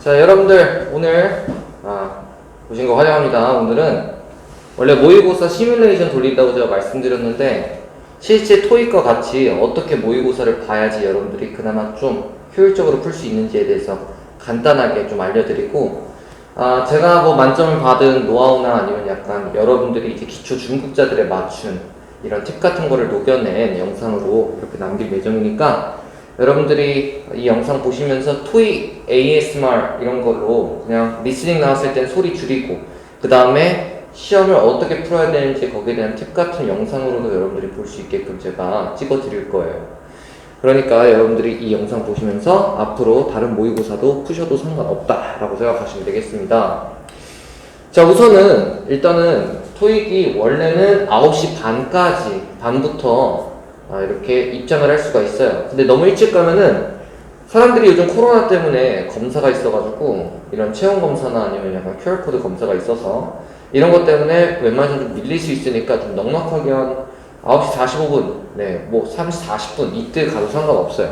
자, 여러분들 오늘 보신 거 환영합니다. 오늘은 원래 모의고사 시뮬레이션 돌린다고 제가 말씀드렸는데 실제 토익과 같이 어떻게 모의고사를 봐야지 여러분들이 그나마 좀 효율적으로 풀 수 있는지에 대해서 간단하게 좀 알려드리고 제가 뭐 만점을 받은 노하우나 아니면 약간 여러분들이 이제 기초 중급자들에 맞춘 이런 팁 같은 거를 녹여낸 영상으로 이렇게 남길 예정이니까 여러분들이 이 영상 보시면서 토익, ASMR 이런 걸로 그냥 리스닝 나왔을 땐 소리 줄이고 그 다음에 시험을 어떻게 풀어야 되는지 거기에 대한 팁 같은 영상으로도 여러분들이 볼 수 있게끔 제가 찍어 드릴 거예요. 그러니까 여러분들이 이 영상 보시면서 앞으로 다른 모의고사도 푸셔도 상관없다 라고 생각하시면 되겠습니다. 자, 우선은 일단은 토익이 원래는 9시 반부터 이렇게 입장을 할 수가 있어요. 근데 너무 일찍 가면은 사람들이 요즘 코로나 때문에 검사가 있어가지고 이런 체온검사나 아니면 약간 QR코드 검사가 있어서 이런 것 때문에 웬만해서 좀 밀릴 수 있으니까 좀 넉넉하게 한 9시 45분, 뭐 3시 40분 이때 가도 상관없어요.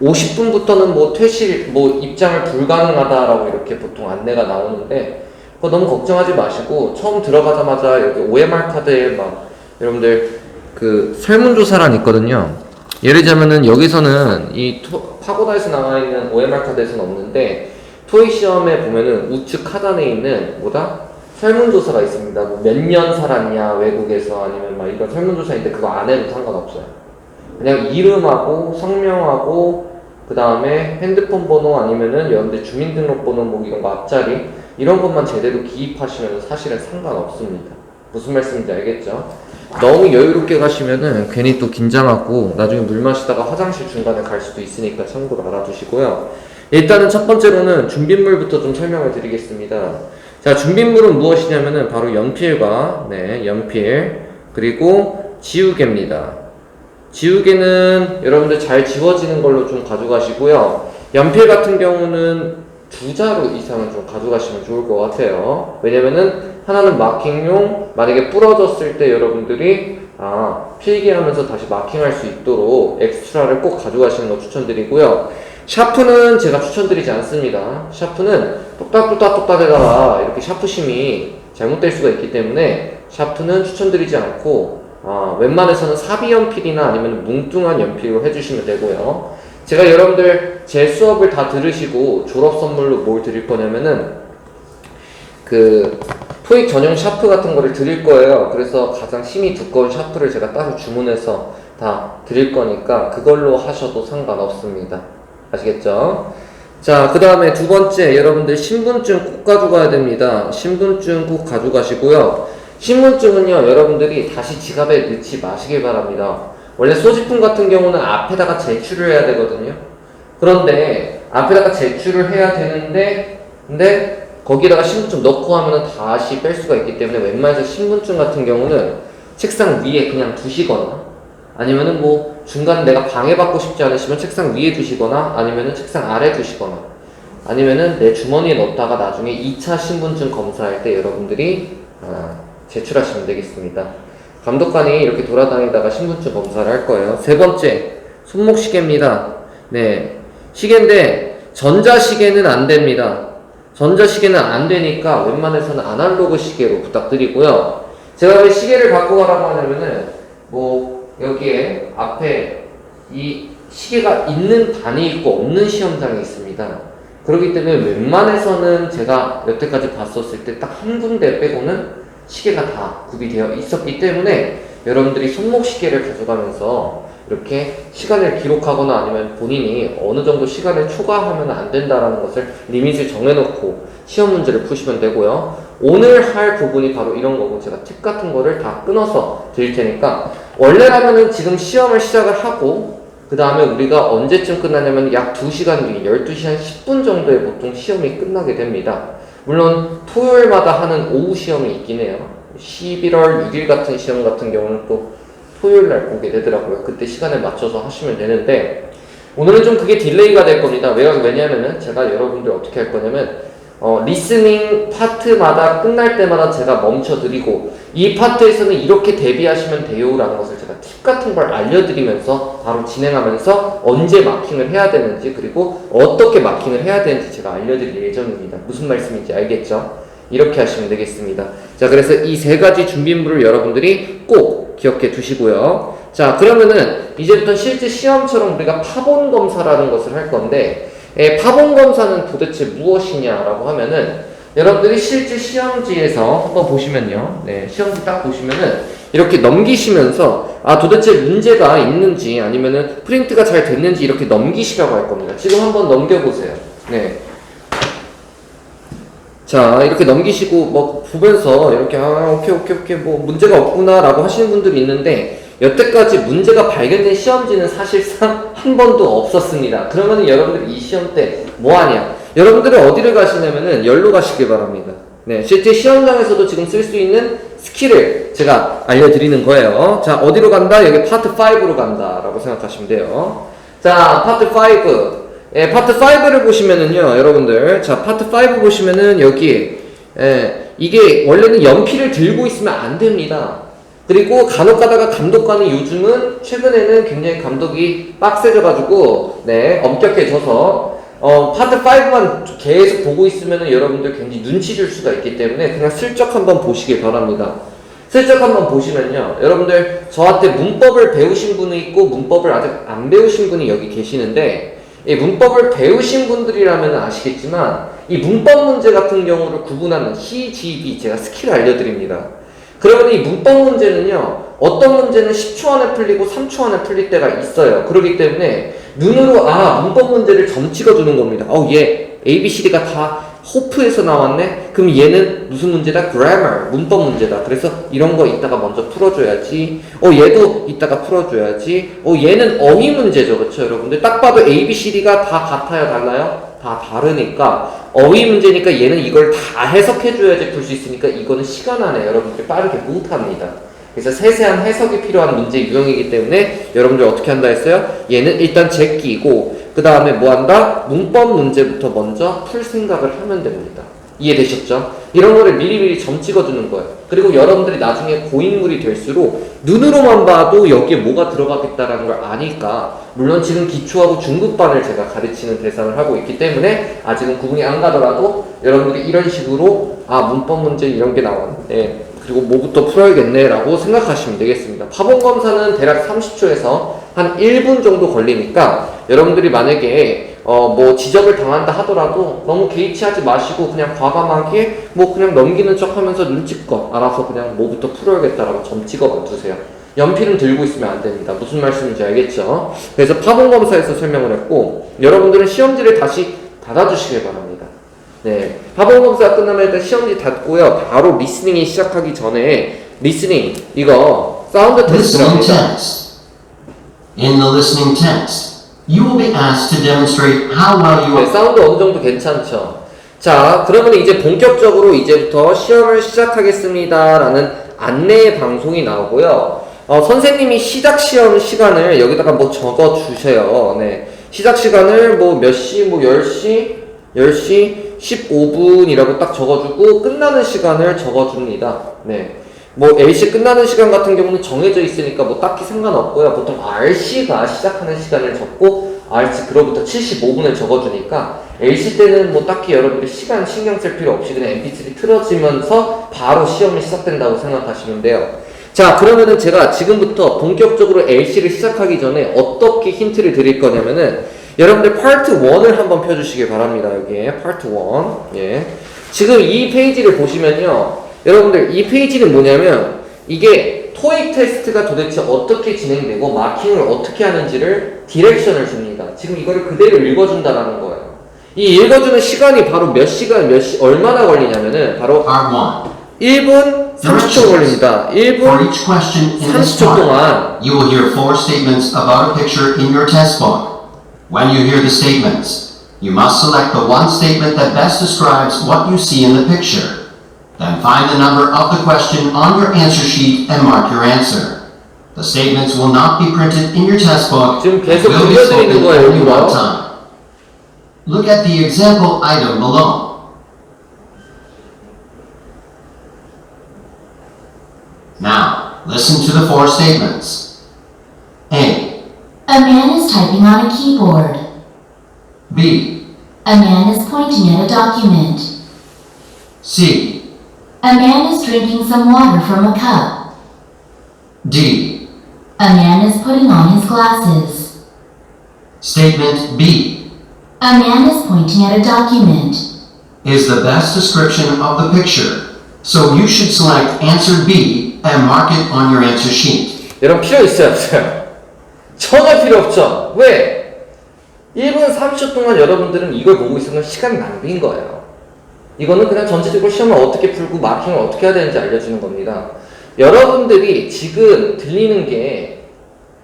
50분부터는 뭐 퇴실, 뭐 입장을 불가능하다라고 이렇게 보통 안내가 나오는데 그거 너무 걱정하지 마시고 처음 들어가자마자 여기 OMR 카드에 막 여러분들 그 설문조사란 있거든요. 예를 들자면은 여기서는 이 파고다에서 나와 있는 OMR 카드에서는 없는데 토익 시험에 보면은 우측 하단에 있는 설문조사가 있습니다. 뭐 몇 년 살았냐 외국에서 아니면 막 이런 설문조사인데 그거 안 해도 상관없어요. 그냥 이름하고 성명하고 그 다음에 핸드폰 번호 아니면은 여러분들 주민등록번호 뭐 이런 거 앞자리 이런 것만 제대로 기입하시면 사실은 상관없습니다. 무슨 말씀인지 알겠죠? 너무 여유롭게 가시면은 괜히 또 긴장하고 나중에 물 마시다가 화장실 중간에 갈 수도 있으니까 참고로 알아두시고요. 일단은 첫 번째로는 준비물부터 좀 설명을 드리겠습니다. 자, 준비물은 무엇이냐면은 바로 연필과 연필 그리고 지우개입니다. 지우개는 여러분들 잘 지워지는 걸로 좀 가져가시고요. 연필 같은 경우는 2자루 이상은 좀 가져가시면 좋을 것 같아요. 왜냐면은 하나는 마킹용, 만약에 부러졌을 때 여러분들이 필기하면서 다시 마킹할 수 있도록 엑스트라를 꼭 가져가시는 거 추천드리고요. 샤프는 제가 추천드리지 않습니다. 샤프는 똑딱똑딱똑딱에다가 이렇게 샤프심이 잘못될 수가 있기 때문에 샤프는 추천드리지 않고 웬만해서는 사비연필이나 아니면 뭉뚱한 연필로 해주시면 되고요. 제가 여러분들 제 수업을 다 들으시고 졸업 선물로 뭘 드릴 거냐면은 그 토익 전용 샤프 같은 거를 드릴 거예요. 그래서 가장 힘이 두꺼운 샤프를 제가 따로 주문해서 다 드릴 거니까 그걸로 하셔도 상관없습니다. 아시겠죠? 자, 그 다음에 두 번째, 여러분들 신분증 꼭 가져가야 됩니다. 신분증 꼭 가져가시고요. 신분증은요, 여러분들이 다시 지갑에 넣지 마시길 바랍니다. 원래 소지품 같은 경우는 앞에다가 제출을 해야 되거든요. 그런데 앞에다가 제출을 해야 되는데 근데 거기다가 신분증 넣고 하면은 다시 뺄 수가 있기 때문에 웬만해서 신분증 같은 경우는 책상 위에 그냥 두시거나 아니면은 뭐 중간 내가 방해받고 싶지 않으시면 책상 위에 두시거나 아니면은 책상 아래 두시거나 아니면은 내 주머니에 넣었다가 나중에 2차 신분증 검사할 때 여러분들이 제출하시면 되겠습니다. 감독관이 이렇게 돌아다니다가 신분증 검사를 할 거예요. 세 번째, 손목시계입니다. 시계인데 전자시계는 안 됩니다. 전자시계는 안 되니까 웬만해서는 아날로그 시계로 부탁드리고요. 제가 왜 시계를 갖고 가라고 하냐면은 뭐 여기에 앞에 이 시계가 있는 반이 있고 없는 시험장이 있습니다. 그렇기 때문에 웬만해서는 제가 여태까지 봤었을 때 딱 한 군데 빼고는 시계가 다 구비되어 있었기 때문에 여러분들이 손목시계를 가져가면서 이렇게 시간을 기록하거나 아니면 본인이 어느 정도 시간을 초과하면 안 된다라는 것을 리밋을 정해놓고 시험 문제를 푸시면 되고요. 오늘 할 부분이 바로 이런 거고 제가 팁 같은 거를 다 끊어서 드릴 테니까 원래라면은 지금 시험을 시작을 하고 그 다음에 우리가 언제쯤 끝나냐면 약 2시간 뒤 12시 한 10분 정도에 보통 시험이 끝나게 됩니다. 물론 토요일마다 하는 오후 시험이 있긴 해요. 11월 6일 같은 시험 같은 경우는 또 토요일날 보게 되더라고요. 그때 시간에 맞춰서 하시면 되는데 오늘은 좀 그게 딜레이가 될 겁니다. 왜냐면은 제가 여러분들 어떻게 할 거냐면 리스닝 파트마다 끝날 때마다 제가 멈춰드리고 이 파트에서는 이렇게 대비하시면 돼요 라는 것을 제가 팁 같은 걸 알려드리면서 바로 진행하면서 언제 마킹을 해야 되는지 그리고 어떻게 마킹을 해야 되는지 제가 알려드릴 예정입니다. 무슨 말씀인지 알겠죠? 이렇게 하시면 되겠습니다. 자, 그래서 이 세 가지 준비물을 여러분들이 꼭 기억해 두시고요. 자, 그러면은 이제부터 실제 시험처럼 우리가 파본 검사라는 것을 할 건데, 파본 검사는 도대체 무엇이냐라고 하면은 여러분들이 실제 시험지에서 한번 보시면요. 네, 시험지 딱 보시면은 이렇게 넘기시면서 도대체 문제가 있는지 아니면은 프린트가 잘 됐는지 이렇게 넘기시라고 할 겁니다. 지금 한번 넘겨보세요. 네. 자, 이렇게 넘기시고 뭐 보면서 이렇게 오케이 뭐 문제가 없구나라고 하시는 분들이 있는데 여태까지 문제가 발견된 시험지는 사실상 한 번도 없었습니다. 그러면 여러분들이 이 시험 때 뭐 하냐? 여러분들은 어디를 가시냐면은 열로 가시길 바랍니다. 네, 실제 시험장에서도 지금 쓸 수 있는 스킬을 제가 알려드리는 거예요. 자, 어디로 간다? 여기 파트 5로 간다 라고 생각하시면 돼요. 자, 파트 5. 파트 5를 보시면은요, 여러분들. 자, 파트 5 보시면은 여기, 이게 원래는 연필을 들고 있으면 안 됩니다. 그리고 간혹 가다가 감독관이 요즘은 최근에는 굉장히 감독이 빡세져가지고, 네, 엄격해져서, 파트 5만 계속 보고 있으면은 여러분들 굉장히 눈치 줄 수가 있기 때문에 그냥 슬쩍 한번 보시길 바랍니다. 슬쩍 한번 보시면요, 여러분들 저한테 문법을 배우신 분이 있고 문법을 아직 안 배우신 분이 여기 계시는데, 이 문법을 배우신 분들이라면 아시겠지만 이 문법 문제 같은 경우를 구분하는 CGB 제가 스킬을 알려드립니다. 그러면 이 문법 문제는요, 어떤 문제는 10초 안에 풀리고 3초 안에 풀릴 때가 있어요. 그렇기 때문에 눈으로 문법 문제를 점 찍어주는 겁니다. 얘 ABCD가 다 호프에서 나왔네? 그럼 얘는 무슨 문제다? grammar, 문법 문제다. 그래서 이런 거 이따가 먼저 풀어줘야지. 얘도 이따가 풀어줘야지. 얘는 어휘 문제죠. 그렇죠, 여러분들? 딱 봐도 ABCD가 다 같아요? 달라요? 다 다르니까 어휘 문제니까 얘는 이걸 다 해석해줘야지 풀 수 있으니까 이거는 시간 안에 여러분들이 빠르게 못합니다. 그래서 세세한 해석이 필요한 문제 유형이기 때문에 여러분들 어떻게 한다 했어요? 얘는 일단 제끼고 그 다음에 뭐 한다? 문법 문제부터 먼저 풀 생각을 하면 됩니다. 이해되셨죠? 이런 거를 미리미리 점 찍어두는 거예요. 그리고 여러분들이 나중에 고인물이 될수록 눈으로만 봐도 여기에 뭐가 들어가겠다라는 걸 아니까, 물론 지금 기초하고 중급반을 제가 가르치는 대상을 하고 있기 때문에 아직은 구분이 안 가더라도 여러분들이 이런 식으로 문법 문제 이런 게 나왔는데 그리고 뭐부터 풀어야겠네 라고 생각하시면 되겠습니다. 파본 검사는 대략 30초에서 한 1분 정도 걸리니까 여러분들이 만약에 뭐 지적을 당한다 하더라도 너무 개의치하지 마시고 그냥 과감하게 뭐 그냥 넘기는 척 하면서 눈치껏 알아서 그냥 뭐부터 풀어야겠다라고 점 찍어 두세요. 연필은 들고 있으면 안 됩니다. 무슨 말씀인지 알겠죠? 그래서 파본 검사에서 설명을 했고, 여러분들은 시험지를 다시 닫아주시길 바랍니다. 네, 파본 검사 끝나면 일단 시험지 닫고요. 바로 리스닝이 시작하기 전에 리스닝 이거 사운드 테스트랍니다. In the listening test, you will be asked to demonstrate how well you 네, are. 사운드 어느 정도 괜찮죠? 자, 그러면 이제 본격적으로 이제부터 시험을 시작하겠습니다라는 안내 방송이 나오고요. 선생님이 시작 시험 시간을 여기다가 뭐 적어 주세요. 네. 시작 시간을 뭐 몇 시, 뭐 10시 15분이라고 딱 적어주고 끝나는 시간을 적어줍니다. 네. 뭐 LC 끝나는 시간 같은 경우는 정해져 있으니까 뭐 딱히 상관없고요. 보통 RC가 시작하는 시간을 적고 RC 그로부터 75분을 적어주니까 LC 때는 뭐 딱히 여러분들이 시간 신경 쓸 필요 없이 그냥 MP3 틀어지면서 바로 시험이 시작된다고 생각하시면 돼요. 자, 그러면은 제가 지금부터 본격적으로 LC를 시작하기 전에 어떻게 힌트를 드릴 거냐면은 여러분들 파트 1을 한번 펴주시길 바랍니다. 여기에 파트 1. 예. 지금 이 페이지를 보시면요. 여러분들 이 페이지는 뭐냐면 이게 토익 테스트가 도대체 어떻게 진행되고 마킹을 어떻게 하는지를 디렉션을 줍니다. 지금 이거를 그대로 읽어준다라는 거예요. 이 읽어주는 시간이 바로 몇 시간, 얼마나 걸리냐면은 바로 1분 30초 걸립니다. 1분 30초 동안 You will hear 4 statements about a picture in your test book. When you hear the statements, you must select the one statement that best describes what you see in the picture. Then find the number of the question on your answer sheet and mark your answer. The statements will not be printed in your test book 지금 and 계속 will be spoken 들려드리는 거예요, only one 이거. time. Look at the example item below. Now, listen to the 4 statements. A. A man is typing on a keyboard. B. A man is pointing at a document. C. A man is drinking some water from a cup. D. A man is putting on his glasses. Statement B A man is pointing at a document. is the best description of the picture, so you should select answer B and mark it on your answer sheet. 여러분 필요 있어요 없어요? 전혀 필요 없죠. 왜? 1분 30초 동안 여러분들은 이걸 보고 있으면 시간 낭비인 거예요. 이거는 그냥 전체적으로 시험을 어떻게 풀고 마킹을 어떻게 해야 되는지 알려주는 겁니다. 여러분들이 지금 들리는 게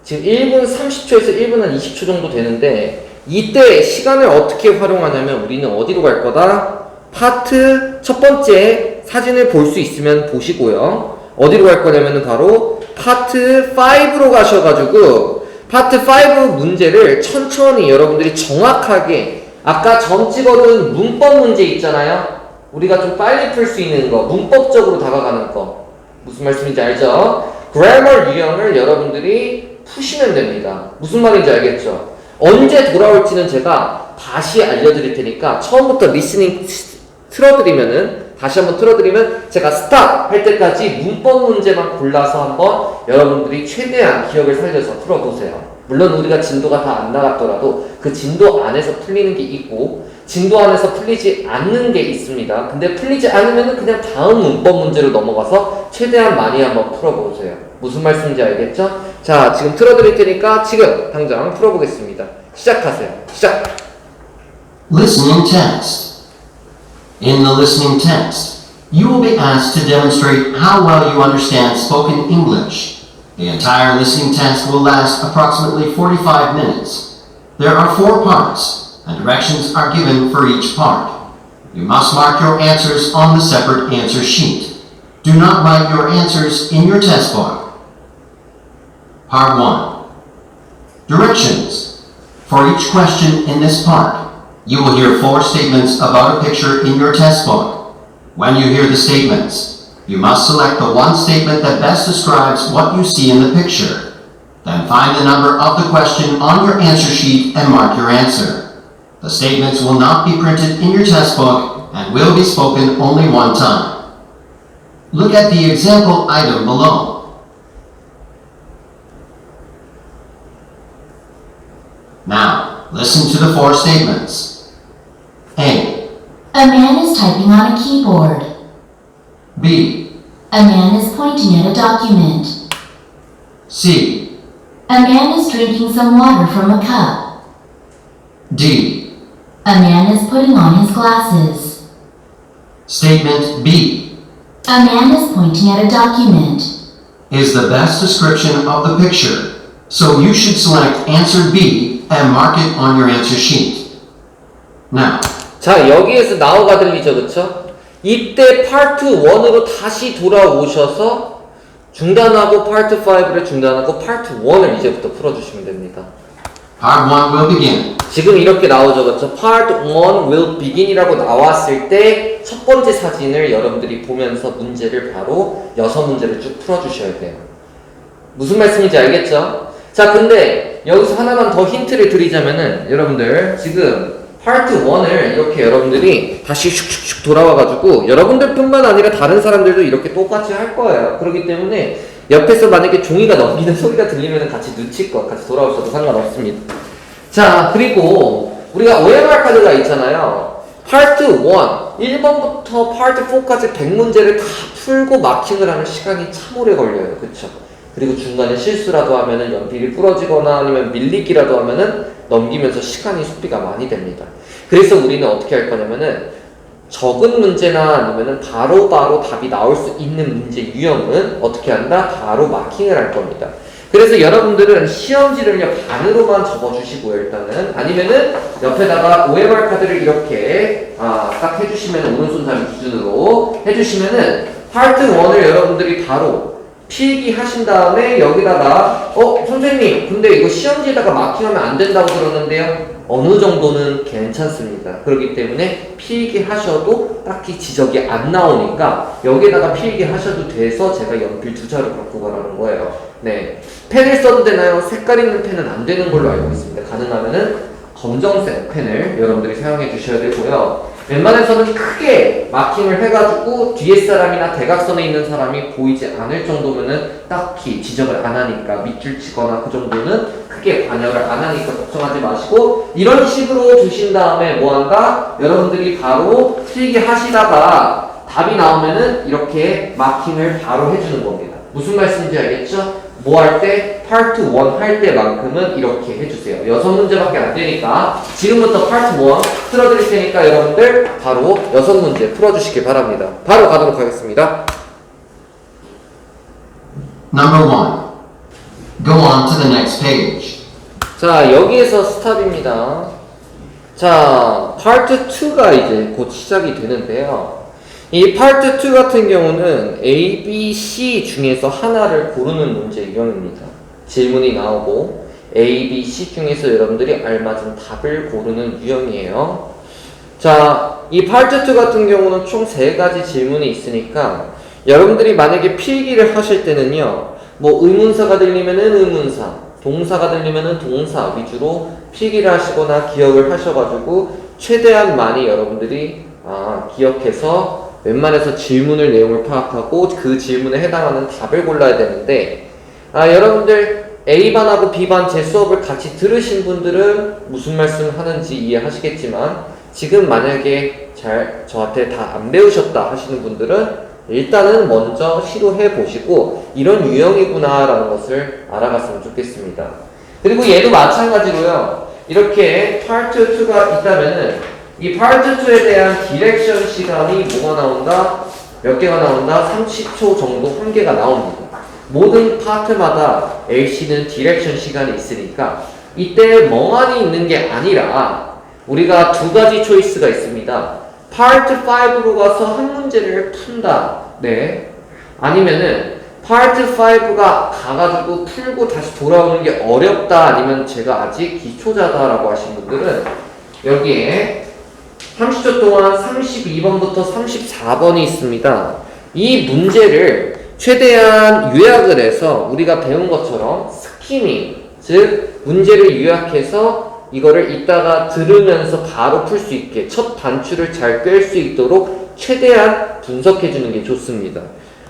지금 1분 30초에서 1분 한 20초 정도 되는데 이때 시간을 어떻게 활용하냐면 우리는 어디로 갈 거다? 파트 첫 번째 사진을 볼 수 있으면 보시고요. 어디로 갈 거냐면 바로 파트 5로 가셔가지고 파트 5 문제를 천천히 여러분들이 정확하게 아까 점 찍어둔 문법 문제 있잖아요. 우리가 좀 빨리 풀 수 있는 거, 문법적으로 다가가는 거. 무슨 말씀인지 알죠? 그래머 유형을 여러분들이 푸시면 됩니다. 무슨 말인지 알겠죠? 언제 돌아올지는 제가 다시 알려드릴 테니까 처음부터 리스닝 틀어드리면은 다시 한번 틀어드리면 제가 스탑 할 때까지 문법 문제만 골라서 한번 여러분들이 최대한 기억을 살려서 풀어보세요. 물론 우리가 진도가 다 안 나갔더라도 그 진도 안에서 풀리는 게 있고 진도 안에서 풀리지 않는 게 있습니다. 근데 풀리지 않으면 그냥 다음 문법 문제로 넘어가서 최대한 많이 한번 풀어보세요. 무슨 말씀인지 알겠죠? 자, 지금 틀어드릴 테니까 지금 당장 풀어보겠습니다. 시작하세요. 시작! Listening test. In the listening test, you will be asked to demonstrate how well you understand spoken English. The entire listening test will last approximately 45 minutes. There are 4 parts, and directions are given for each part. You must mark your answers on the separate answer sheet. Do not write your answers in your test book. Part 1. Directions. For each question in this part, you will hear 4 statements about a picture in your test book. When you hear the statements, you must select the one statement that best describes what you see in the picture. Then find the number of the question on your answer sheet and mark your answer. The statements will not be printed in your test book and will be spoken only one time. Look at the example item below. Now, listen to the 4 statements. A. A man is typing on a keyboard. B. A man is pointing at a document. C. A man is drinking some water from a cup. D. A man is putting on his glasses. Statement B A man is pointing at a document. is the best description of the picture, so you should select answer B and mark it on your answer sheet. Now, 자, 여기에서 나우가 들리죠, 그쵸? 이때 파트 1으로 다시 돌아오셔서 중단하고 파트 5를 중단하고 파트 1을 이제부터 풀어주시면 됩니다. part 1 will begin. 지금 이렇게 나오죠, 그쵸? Part 1 will begin이라고 나왔을 때 첫 번째 사진을 여러분들이 보면서 문제를 바로 6문제를 쭉 풀어주셔야 돼요. 무슨 말씀인지 알겠죠? 자, 근데 여기서 하나만 더 힌트를 드리자면은 여러분들 지금 파트 1을 이렇게 여러분들이 다시 슉슉슉 돌아와가지고 여러분들뿐만 아니라 다른 사람들도 이렇게 똑같이 할 거예요. 그렇기 때문에 옆에서 만약에 종이가 넘기는 소리가 들리면 같이 눈칠 거 같이 돌아오셔도 상관없습니다. 자, 그리고 우리가 OMR 카드가 있잖아요. 파트 1, 1번부터 파트 4까지 100문제를 다 풀고 마킹을 하는 시간이 참 오래 걸려요. 그쵸? 그리고 중간에 실수라도 하면은 연필이 부러지거나 아니면 밀리기라도 하면은 넘기면서 시간이 소비가 많이 됩니다. 그래서 우리는 어떻게 할 거냐면은 적은 문제나 아니면은 바로바로 답이 나올 수 있는 문제 유형은 어떻게 한다? 바로 마킹을 할 겁니다. 그래서 여러분들은 시험지를요 반으로만 적어주시고요 일단은 아니면은 옆에다가 OMR 카드를 이렇게 딱 해주시면 오른손 잡이 기준으로 해주시면은 파트 1을 여러분들이 바로 필기 하신 다음에 여기다가 선생님 근데 이거 시험지에다가 마킹하면 안 된다고 들었는데요. 어느 정도는 괜찮습니다. 그렇기 때문에 필기 하셔도 딱히 지적이 안 나오니까 여기에다가 필기 하셔도 돼서 제가 연필 2자루 갖고 가라는 거예요. 네. 펜을 써도 되나요? 색깔 있는 펜은 안 되는 걸로 알고 있습니다. 가능하면은 검정색 펜을 여러분들이 사용해 주셔야 되고요. 웬만해서는 크게 마킹을 해가지고 뒤에 사람이나 대각선에 있는 사람이 보이지 않을 정도면은 딱히 지적을 안 하니까 밑줄 치거나 그 정도는 크게 반역을 안 하니까 걱정하지 마시고 이런 식으로 주신 다음에 뭐한다? 여러분들이 바로 필기 하시다가 답이 나오면은 이렇게 마킹을 바로 해주는 겁니다. 무슨 말씀인지 알겠죠? 뭐 할 때? 파트 1 할 때만큼은 이렇게 해주세요. 6문제밖에 안 되니까 지금부터 파트 1 풀어드릴 테니까 여러분들 바로 6문제 풀어주시기 바랍니다. 바로 가도록 하겠습니다. Number 1. Go on to the next page. 자, 여기에서 스탑입니다. 자, 파트 2가 이제 곧 시작이 되는데요. 이 파트 2 같은 경우는 A, B, C 중에서 하나를 고르는 문제 유형입니다. 질문이 나오고 A, B, C 중에서 여러분들이 알맞은 답을 고르는 유형이에요. 자, 이 파트 2 같은 경우는 총 3가지 질문이 있으니까 여러분들이 만약에 필기를 하실 때는요, 뭐 의문사가 들리면은 의문사, 동사가 들리면은 동사 위주로 필기를 하시거나 기억을 하셔가지고 최대한 많이 여러분들이 기억해서 웬만해서 질문을 내용을 파악하고 그 질문에 해당하는 답을 골라야 되는데 여러분들 A반하고 B반 제 수업을 같이 들으신 분들은 무슨 말씀 하는지 이해하시겠지만 지금 만약에 잘 저한테 다 안 배우셨다 하시는 분들은 일단은 먼저 시도해 보시고 이런 유형이구나 라는 것을 알아갔으면 좋겠습니다. 그리고 얘도 마찬가지로요, 이렇게 파트 2가 있다면은 이 파트 2에 대한 디렉션 시간이 뭐가 나온다? 몇 개가 나온다? 30초 정도 한 개가 나옵니다. 모든 파트마다 LC는 디렉션 시간이 있으니까 이때 멍하니 있는 게 아니라 우리가 2가지 초이스가 있습니다. 파트 5로 가서 한 문제를 푼다. 네. 아니면은 파트 5가 가가지고 풀고 다시 돌아오는 게 어렵다. 아니면 제가 아직 기초자다라고 하신 분들은 여기에 30초 동안 32번부터 34번이 있습니다. 이 문제를 최대한 요약을 해서 우리가 배운 것처럼 스키밍, 즉 문제를 요약해서 이거를 이따가 들으면서 바로 풀 수 있게 첫 단추를 잘 꿰 수 있도록 최대한 분석해 주는 게 좋습니다.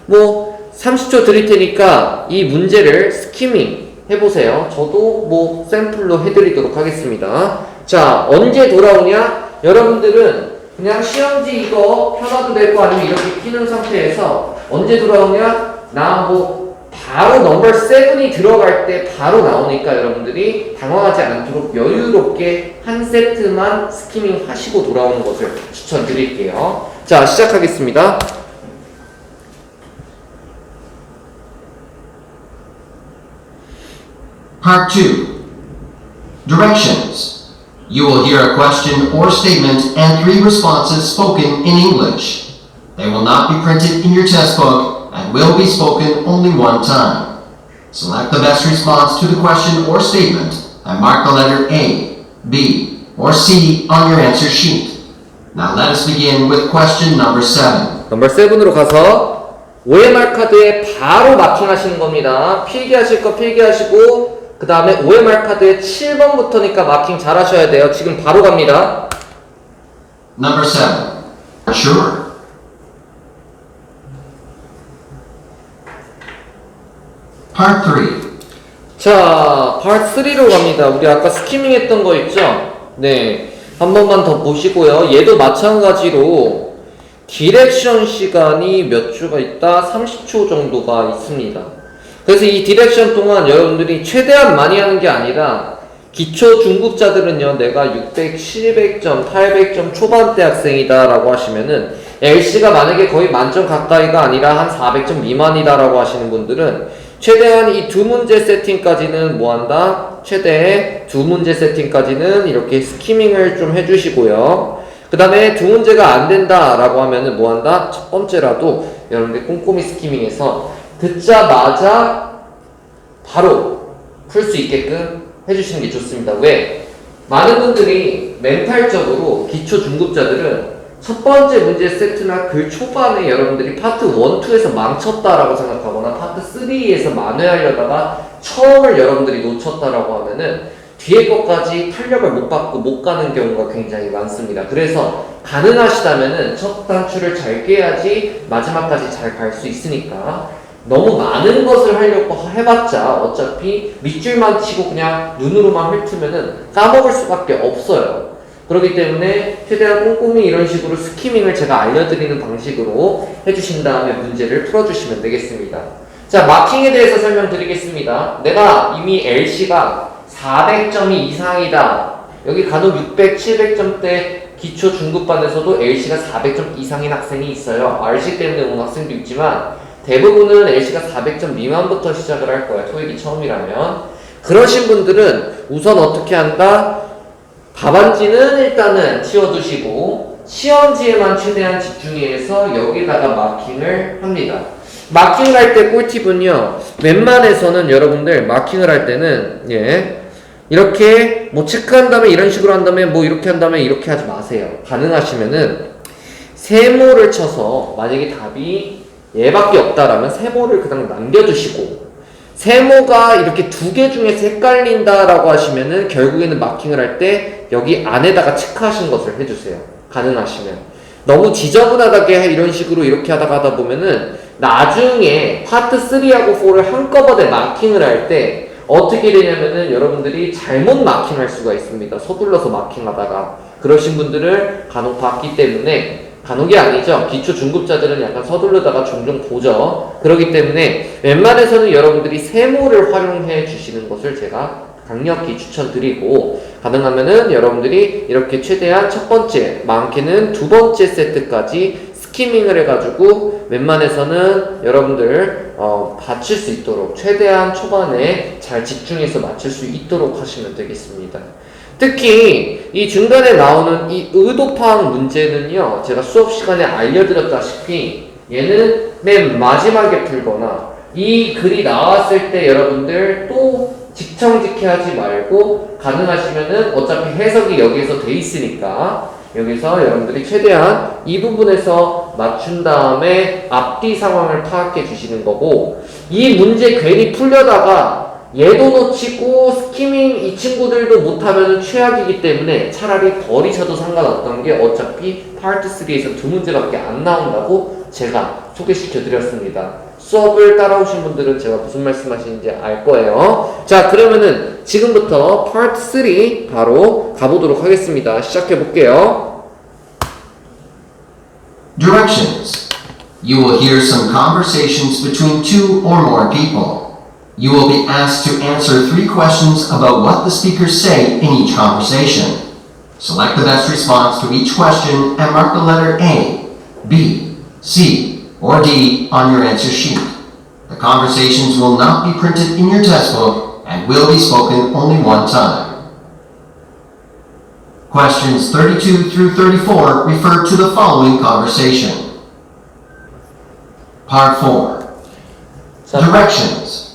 뭐 30초 드릴 테니까 이 문제를 스키밍 해보세요. 저도 뭐 샘플로 해드리도록 하겠습니다. 자, 언제 돌아오냐? 여러분들은 그냥 시험지 이거 펴놔도 되고 아니면 이렇게 피는 상태에서 언제 돌아오냐? 나 뭐 바로 넘버 7이 들어갈 때 바로 나오니까 여러분들이 당황하지 않도록 여유롭게 한 세트만 스키밍 하시고 돌아오는 것을 추천드릴게요. 자, 시작하겠습니다. Part 2. Directions. You will hear a question or statement and 3 responses spoken in English. They will not be printed in your test book and will be spoken only one time. Select the best response to the question or statement and mark the letter A, B, or C on your answer sheet. Now let us begin with question number 7. 넘버 7으로 가서 OMR 카드에 바로 마킹하시는 겁니다. 필기하실 거 필기하시고 그 다음에 OMR 카드에 7번부터니까 마킹 잘 하셔야 돼요. 지금 바로 갑니다. Number 7. Sure. Part 3. 자, 파트 3로 갑니다. 우리 아까 스키밍 했던 거 있죠? 네. 한 번만 더 보시고요. 얘도 마찬가지로 디렉션 시간이 몇 초가 있다? 30초 정도가 있습니다. 그래서 이 디렉션 동안 여러분들이 최대한 많이 하는 게 아니라 기초 중급자들은요, 내가 600, 700점, 800점 초반대 학생이다 라고 하시면은 LC가 만약에 거의 만점 가까이가 아니라 한 400점 미만이다 라고 하시는 분들은 최대한 이 2문제 세팅까지는 뭐한다? 최대 2문제 세팅까지는 이렇게 스키밍을 좀 해주시고요. 그 다음에 2문제가 안 된다 라고 하면은 뭐한다? 첫 번째라도 여러분들 꼼꼼히 스키밍해서 듣자마자 바로 풀 수 있게끔 해주시는 게 좋습니다. 왜? 많은 분들이 멘탈적으로 기초 중급자들은 첫 번째 문제 세트나 그 초반에 여러분들이 파트 1, 2에서 망쳤다라고 생각하거나 파트 3에서 만회하려다가 처음을 여러분들이 놓쳤다라고 하면은 뒤에 것까지 탄력을 못 받고 못 가는 경우가 굉장히 많습니다. 그래서 가능하시다면은 첫 단추를 잘 꿰야지 마지막까지 잘 갈 수 있으니까 너무 많은 것을 하려고 해봤자 어차피 밑줄만 치고 그냥 눈으로만 훑으면은 까먹을 수밖에 없어요. 그렇기 때문에 최대한 꼼꼼히 이런 식으로 스키밍을 제가 알려드리는 방식으로 해주신 다음에 문제를 풀어주시면 되겠습니다. 자, 마킹에 대해서 설명드리겠습니다. 내가 이미 LC가 400점이 이상이다. 여기 간혹 600, 700점대 기초 중급반에서도 LC가 400점 이상인 학생이 있어요. RC 때문에 온 학생도 있지만 대부분은 LC가 400점 미만부터 시작을 할 거예요. 토익이 처음이라면. 그러신 분들은 우선 어떻게 한다? 답안지는 일단은 치워두시고 시험지에만 최대한 집중해서 여기다가 마킹을 합니다. 마킹을 할 때 꿀팁은요. 웬만해서는 여러분들 마킹을 할 때는 이렇게 뭐 체크한 다음에 이런 식으로 한 다음에 뭐 이렇게 한 다음에 이렇게 하지 마세요. 가능하시면은 세모를 쳐서 만약에 답이 얘밖에 없다라면 세모를 그냥 남겨두시고 세모가 이렇게 두 개 중에서 헷갈린다라고 하시면은 결국에는 마킹을 할 때 여기 안에다가 체크하신 것을 해주세요. 가능하시면. 너무 지저분하게 이런 식으로 이렇게 하다 보면은 나중에 파트 3하고 4를 한꺼번에 마킹을 할 때 어떻게 되냐면은 여러분들이 잘못 마킹할 수가 있습니다. 서둘러서 마킹하다가. 그러신 분들을 간혹 봤기 때문에 간혹이 아니죠. 기초 중급자들은 약간 서두르다가 종종 보죠. 그렇기 때문에 웬만해서는 여러분들이 세모를 활용해 주시는 것을 제가 강력히 추천드리고 가능하면은 여러분들이 이렇게 최대한 첫 번째, 많게는 두 번째 세트까지 스키밍을 해가지고 웬만해서는 여러분들 맞출 수 있도록 최대한 초반에 잘 집중해서 맞출 수 있도록 하시면 되겠습니다. 특히 이 중간에 나오는 이 의도 파악 문제는요, 제가 수업 시간에 알려드렸다시피 얘는 맨 마지막에 풀거나 이 글이 나왔을 때 여러분들 또 직청직해 하지 말고 가능하시면은 어차피 해석이 여기에서 돼 있으니까 여기서 여러분들이 최대한 이 부분에서 맞춘 다음에 앞뒤 상황을 파악해 주시는 거고, 이 문제 괜히 풀려다가 얘도 놓치고 스키밍 이 친구들도 못하면 최악이기 때문에 차라리 버리셔도 상관없던 게 어차피 파트 3에서 두 문제밖에 안 나온다고 제가 소개시켜 드렸습니다. 수업을 따라오신 분들은 제가 무슨 말씀하시는지 알 거예요. 자, 그러면은 지금부터 파트 3 바로 가보도록 하겠습니다. 시작해 볼게요. Directions. You will hear some conversations between two or more people. You will be asked to answer 3 questions about what the speakers say in each conversation. Select the best response to each question and mark the letter A, B, C, or D on your answer sheet. The conversations will not be printed in your test book and will be spoken only one time. Questions 32 through 34 refer to the following conversation. Part 4. 자, Directions.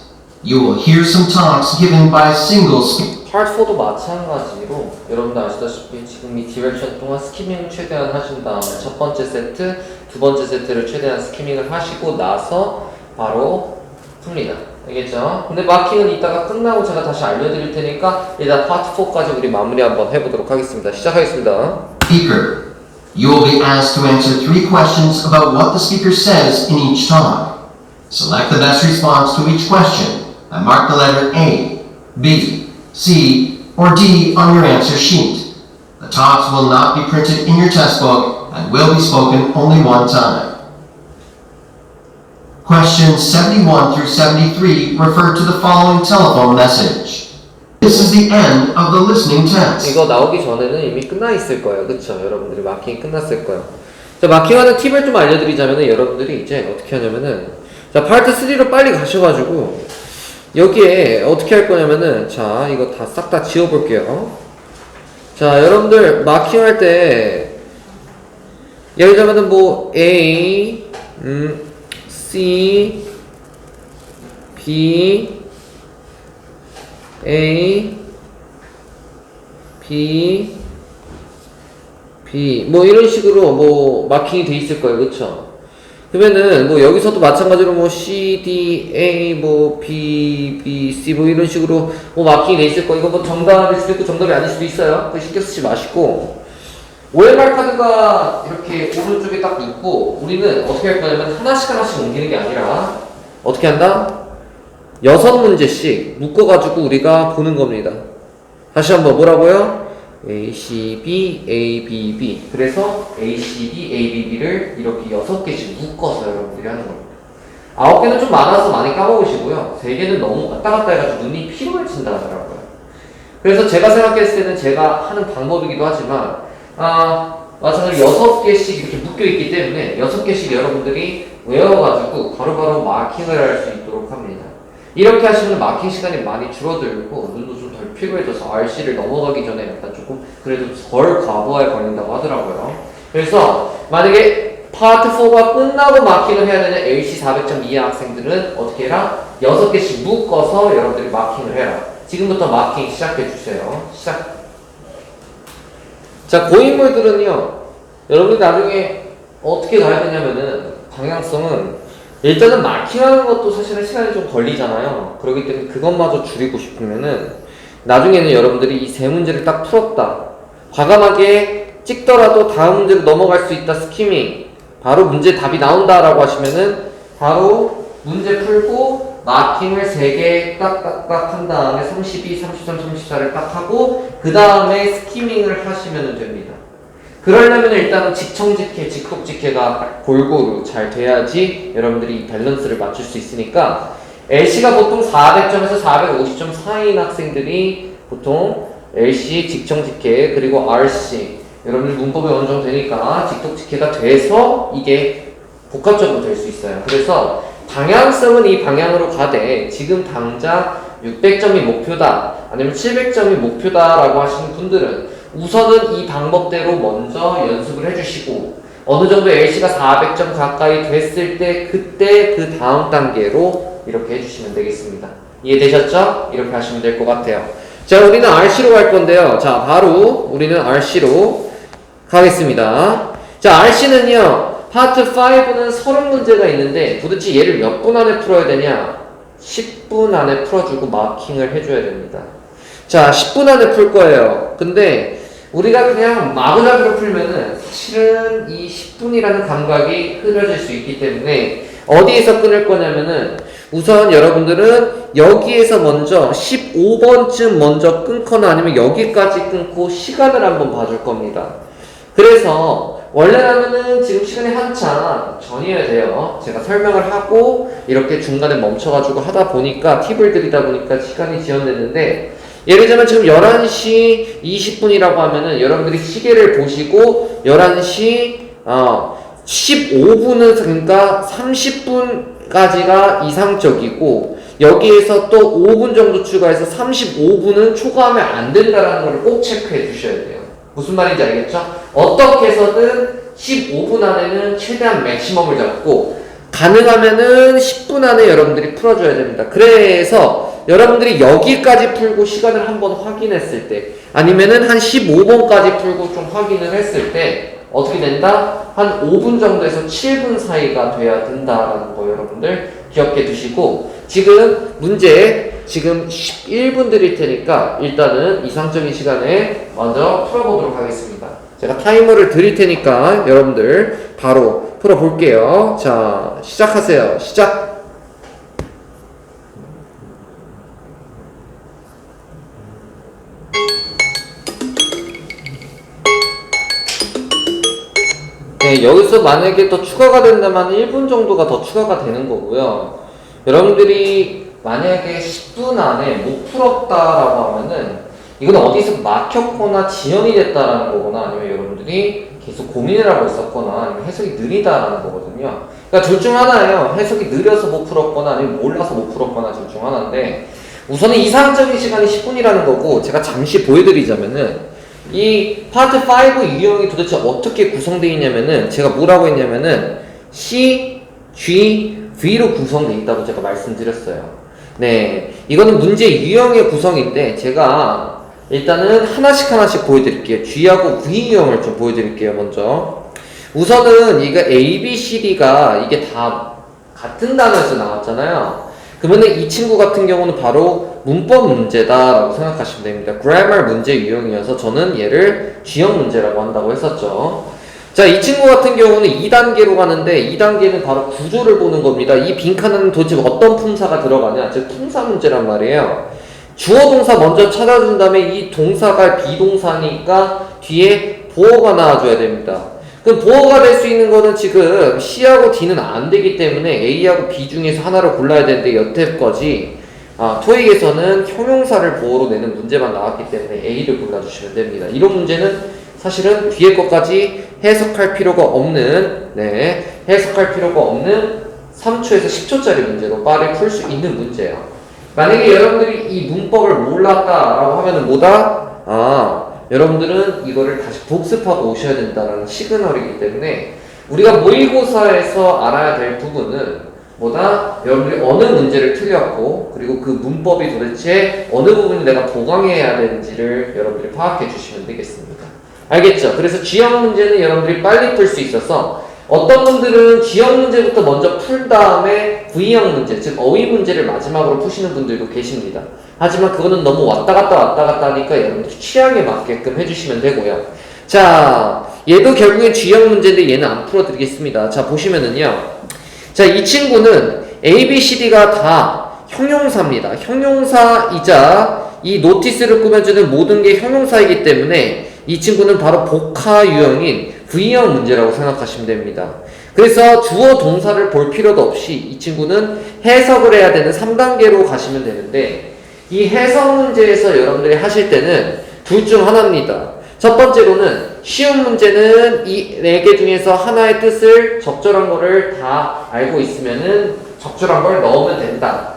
You will hear some talks given by single speaker. 파트 4도 마찬가지로 여러분들 아시다시피 지금 이 디렉션 동안 스키밍 최대한 하신 다음에 첫 번째 세트, 두 번째 세트를 최대한 스키밍을 하시고 나서 바로 풉니다. 알겠죠? 근데 마킹은 이따가 끝나고 제가 다시 알려드릴 테니까 일단 파트 4까지 우리 마무리 한번 해보도록 하겠습니다. 시작하겠습니다. Speaker. You will be asked to answer 3 questions about what the speaker says in each talk. Select the best response to each question and mark the letter A, B, C, or D on your answer sheet. The talks will not be printed in your test book and will be spoken only one time. Questions 71 through 73 refer to the following telephone message. This is the end of the listening test. 이거 나오기 전에는 이미 끝나 있을 거예요. 그쵸? 여러분들이 마킹이 끝났을 거예요. 자, 마킹하는 팁을 좀 알려드리자면은 여러분들이 이제 어떻게 하냐면은 자, 파트 3로 빨리 가셔가지고 여기에 어떻게 할 거냐면은 자, 이거 다 싹 다 지워볼게요. 자, 여러분들 마킹할 때 예를 들자면은 뭐 A, C, B, A, B, B 뭐 이런 식으로 뭐 마킹이 돼 있을 거예요. 그쵸? 그러면은 뭐 여기서도 마찬가지로 뭐 C, D, A, 뭐 B, B, C 뭐 이런 식으로 뭐 마킹이 돼 있을 거. 이거 뭐 정답일 수도 있고 정답이 아닐 수도 있어요. 그 신경 쓰지 마시고. OMR 카드가 이렇게 오른쪽에 딱 있고 우리는 어떻게 할 거냐면 하나씩 옮기는 게 아니라 어떻게 한다? 6문제씩 묶어가지고 우리가 보는 겁니다. 다시 한번 뭐라고요? A, C, B, A, B, B. 그래서 A, C, B, A, B, B를 이렇게 6개씩 묶어서 여러분들이 하는 겁니다. 9개는 좀 많아서 많이 까먹으시고요. 3개는 너무 왔다 갔다 해가지고 눈이 피로해진다 하더라고요. 그래서 제가 생각했을 때는 제가 하는 방법이기도 하지만 마찬가지로 6개씩 이렇게 묶여있기 때문에 6개씩 여러분들이 외워가지고 바로바로 마킹을 할 수 있도록 합니다. 이렇게 하시면 마킹 시간이 많이 줄어들고 눈도 좀 덜 피로해져서 RC를 넘어가기 전에 약간 조금 그래도 덜 과부하에 걸린다고 하더라고요. 그래서 만약에 파트 4가 끝나고 마킹을 해야 되는 LC 400점 이하 학생들은 어떻게 해라? 6개씩 묶어서 여러분들이 마킹을 해라. 지금부터 마킹 시작해주세요. 시작. 자, 고인물들은요, 여러분들 나중에 어떻게 가야 되냐면은, 방향성은, 일단은 마킹하는 것도 사실은 시간이 좀 걸리잖아요. 그렇기 때문에 그것마저 줄이고 싶으면은, 나중에는 여러분들이 이 3문제를 딱 풀었다. 과감하게 찍더라도 다음 문제로 넘어갈 수 있다, 스키밍. 바로 문제 답이 나온다라고 하시면은, 바로 문제 풀고, 마킹을 3개 딱딱딱 한 다음에 32, 33, 34를 딱 하고 그 다음에 스키밍을 하시면 됩니다. 그러려면 일단은 직청직해, 직독직해가 골고루 잘 돼야지 여러분들이 이 밸런스를 맞출 수 있으니까 LC가 보통 400점에서 450점 사이인 학생들이 보통 LC, 직청직해, 그리고 RC 여러분들 문법이 어느 정도 되니까 직독직해가 돼서 이게 복합적으로 될 수 있어요. 그래서 방향성은 이 방향으로 가되 지금 당장 600점이 목표다 아니면 700점이 목표다라고 하시는 분들은 우선은 이 방법대로 먼저 연습을 해주시고 어느 정도 LC가 400점 가까이 됐을 때 그때 그 다음 단계로 이렇게 해주시면 되겠습니다. 이해되셨죠? 이렇게 하시면 될 것 같아요. 자, 우리는 RC로 갈 건데요. 자, 바로 우리는 RC로 가겠습니다. 자, RC는요 파트 5는 30문제가 있는데 도대체 얘를 몇 분 안에 풀어야 되냐? 10분 안에 풀어주고 마킹을 해줘야 됩니다. 자, 10분 안에 풀 거예요. 근데 우리가 그냥 마구잡이로 풀면은 사실은 이 10분이라는 감각이 흐려질 수 있기 때문에 어디에서 끊을 거냐면은 우선 여러분들은 여기에서 먼저 15번쯤 먼저 끊거나 아니면 여기까지 끊고 시간을 한번 봐줄 겁니다. 그래서 원래라면은 지금 시간이 한참 전이어야 돼요. 제가 설명을 하고 이렇게 중간에 멈춰가지고 하다 보니까 팁을 드리다 보니까 시간이 지연됐는데 예를 들면 지금 11시 20분이라고 하면은 여러분들이 시계를 보시고 11시 15분은 그러니까 30분까지가 이상적이고 여기에서 또 5분 정도 추가해서 35분은 초과하면 안 된다라는 걸 꼭 체크해 주셔야 돼요. 무슨 말인지 알겠죠? 어떻게 해서든 15분 안에는 최대한 맥시멈을 잡고 가능하면은 10분 안에 여러분들이 풀어줘야 됩니다. 그래서 여러분들이 여기까지 풀고 시간을 한번 확인했을 때 아니면은 한 15번까지 풀고 좀 확인을 했을 때 어떻게 된다? 한 5분 정도에서 7분 사이가 돼야 된다라는 거 여러분들 기억해 두시고 지금 문제 지금 11분 드릴 테니까 일단은 이상적인 시간에 먼저 풀어보도록 하겠습니다. 제가 타이머를 드릴 테니까 여러분들 바로 풀어볼게요. 자, 시작하세요. 시작! 네, 여기서 만약에 더 추가가 된다면 1분 정도가 더 추가가 되는 거고요. 여러분들이 만약에 10분 안에 못 풀었다라고 하면은 이건 어디서 막혔거나 지연이 됐다라는 거거나 아니면 여러분들이 계속 고민을 하고 있었거나 아니면 해석이 느리다라는 거거든요. 그러니까 둘 중 하나예요. 해석이 느려서 못 풀었거나 아니면 몰라서 못 풀었거나 둘 중 하나인데 우선은 이상적인 시간이 10분이라는 거고 제가 잠시 보여드리자면은 이 파트 5 유형이 도대체 어떻게 구성되어 있냐면은 제가 뭐라고 했냐면은 C, G, V로 구성되어 있다고 제가 말씀드렸어요. 네, 이거는 문제 유형의 구성인데 제가 일단은 하나씩 보여드릴게요. G하고 V 유형을 좀 보여드릴게요. 먼저 우선은 이거 A, B, C, D가 이게 다 같은 단어에서 나왔잖아요. 그러면 이 친구 같은 경우는 바로 문법 문제다라고 생각하시면 됩니다. grammar 문제 유형이어서 저는 얘를 G형 문제라고 한다고 했었죠. 자, 이 친구 같은 경우는 2단계로 가는데 2단계는 바로 구조를 보는 겁니다. 이 빈칸은 도대체 어떤 품사가 들어가냐? 즉 품사 문제란 말이에요. 주어 동사 먼저 찾아준 다음에 이 동사가 비동사니까 뒤에 보어가 나와줘야 됩니다. 그럼 보어가 될 수 있는 거는 지금 C하고 D는 안 되기 때문에 A하고 B 중에서 하나를 골라야 되는데 여태까지 토익에서는 형용사를 보어로 내는 문제만 나왔기 때문에 A를 골라주시면 됩니다. 이런 문제는 사실은 뒤에 것까지 해석할 필요가 없는 해석할 필요가 없는 3초에서 10초짜리 문제로 빠르게 풀 수 있는 문제예요. 만약에 여러분들이 이 문법을 몰랐다라고 하면은 여러분들은 이거를 다시 복습하고 오셔야 된다는 시그널이기 때문에 우리가 모의고사에서 알아야 될 부분은 여러분들이 어느 문제를 틀렸고 그리고 그 문법이 도대체 어느 부분을 내가 보강해야 되는지를 여러분들이 파악해 주시면 되겠습니다. 알겠죠? 그래서 G형 문제는 여러분들이 빨리 풀 수 있어서 어떤 분들은 G형 문제부터 먼저 풀 다음에 V형 문제, 즉 어휘 문제를 마지막으로 푸시는 분들도 계십니다. 하지만 그거는 너무 왔다 갔다 하니까 여러분들 취향에 맞게끔 해주시면 되고요. 자, 얘도 결국엔 G형 문제인데 얘는 안 풀어드리겠습니다. 자, 보시면은요. 자, 이 친구는 A, B, C, D가 다 형용사입니다. 형용사이자 이 노티스를 꾸며주는 모든 게 형용사이기 때문에 이 친구는 바로 복화 유형인 V형 문제라고 생각하시면 됩니다. 그래서 주어 동사를 볼 필요도 없이 이 친구는 해석을 해야 되는 3단계로 가시면 되는데 이 해석 문제에서 여러분들이 하실 때는 둘 중 하나입니다. 첫 번째로는 쉬운 문제는 이 4개 중에서 하나의 뜻을 적절한 거를 다 알고 있으면은 적절한 걸 넣으면 된다.